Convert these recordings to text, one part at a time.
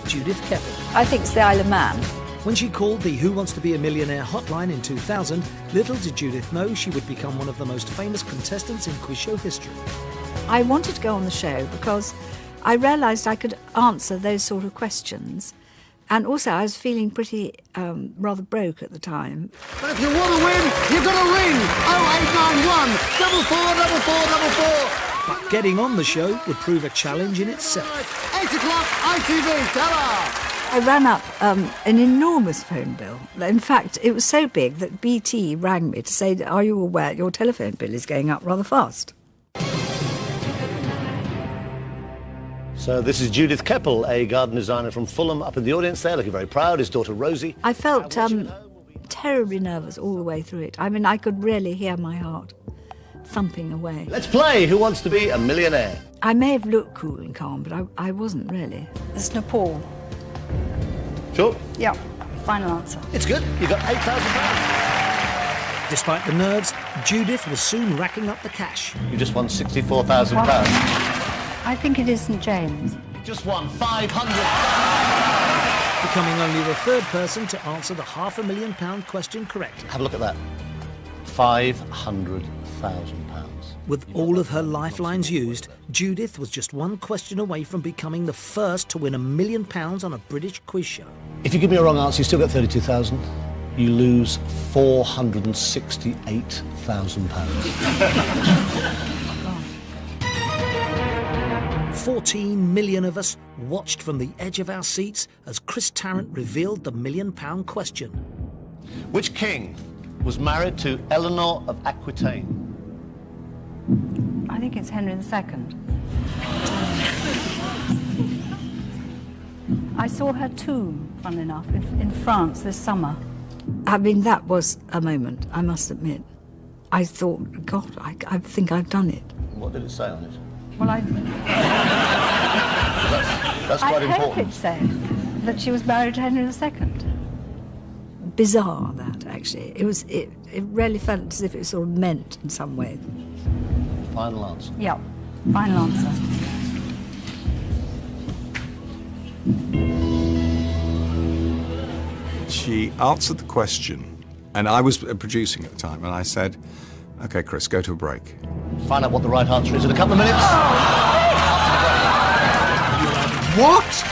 Judith Keppel. I think it's the Isle of Man. When she called the Who Wants to Be a Millionaire hotline in 2000, little did Judith know she would become one of the most famous contestants in quiz show history. I wanted to go on the show because I realised I could answer those sort of questions. And also, I was feeling pretty rather broke at the time. But if you want to win, you've got to ring 0891 444444. But getting on the show would prove a challenge in itself. 8 o'clock, ITV, ta-ra! I ran up an enormous phone bill. In fact, it was so big that BT rang me to say, are you aware your telephone bill is going up rather fast? So this is Judith Keppel, a garden designer from Fulham, up in the audience there, looking very proud. His daughter Rosie. I felt terribly nervous all the way through it. I mean, I could really hear my heart thumping away. Let's play Who Wants to Be a Millionaire? I may have looked cool and calm, but I wasn't really. It's Nepal. Sure. Yeah, final answer. It's good. You got £8,000. Despite the nerves, Judith was soon racking up the cash. You just won £64,000. I think it is St James. Just won £500. Becoming only the third person to answer the £500,000 question correctly. Have a look at that. £500,000. With all of her lifelines used, Judith was just one question away from becoming the first to win £1 million on a British quiz show. If you give me a wrong answer, you still get 32,000. You lose £468,000. 14 million of us watched from the edge of our seats as Chris Tarrant revealed the £1 million question. Which king was married to Eleanor of Aquitaine? I think it's Henry II. I saw her tomb, funnily enough, in France this summer. I mean, that was a moment, I must admit. I thought, God, I think I've done it. What did it say on it? Well, That's quite I hope important. it said that she was married to Henry II. Bizarre, that, actually. It really felt as if it was sort of meant in some way. Final answer. Yeah, final answer. She answered the question, and I was producing at the time, and I said, OK, Chris, go to a break. Find out what the right answer is in a couple of minutes. What?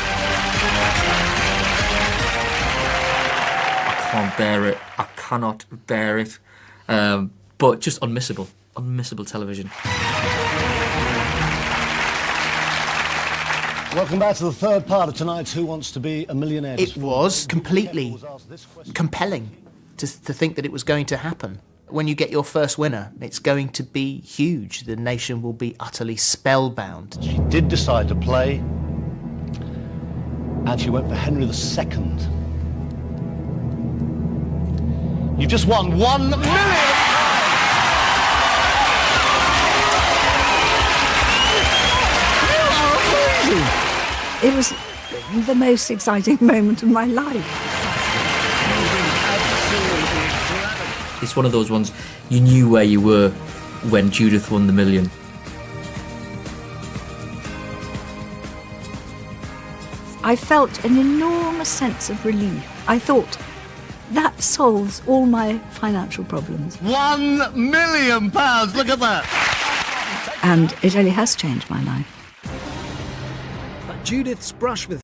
I can't bear it. I cannot bear it. But just unmissable television. Welcome back to the third part of tonight's Who Wants to Be a Millionaire? It was completely compelling to think that it was going to happen. When you get your first winner, it's going to be huge. The nation will be utterly spellbound. She did decide to play, and she went for Henry II. You've just won £1 million! It was the most exciting moment of my life. It's one of those ones, you knew where you were when Judith won the $1 million. I felt an enormous sense of relief. I thought, that solves all my financial problems. £1 million! Look at that! And it really has changed my life. But Judith's brush with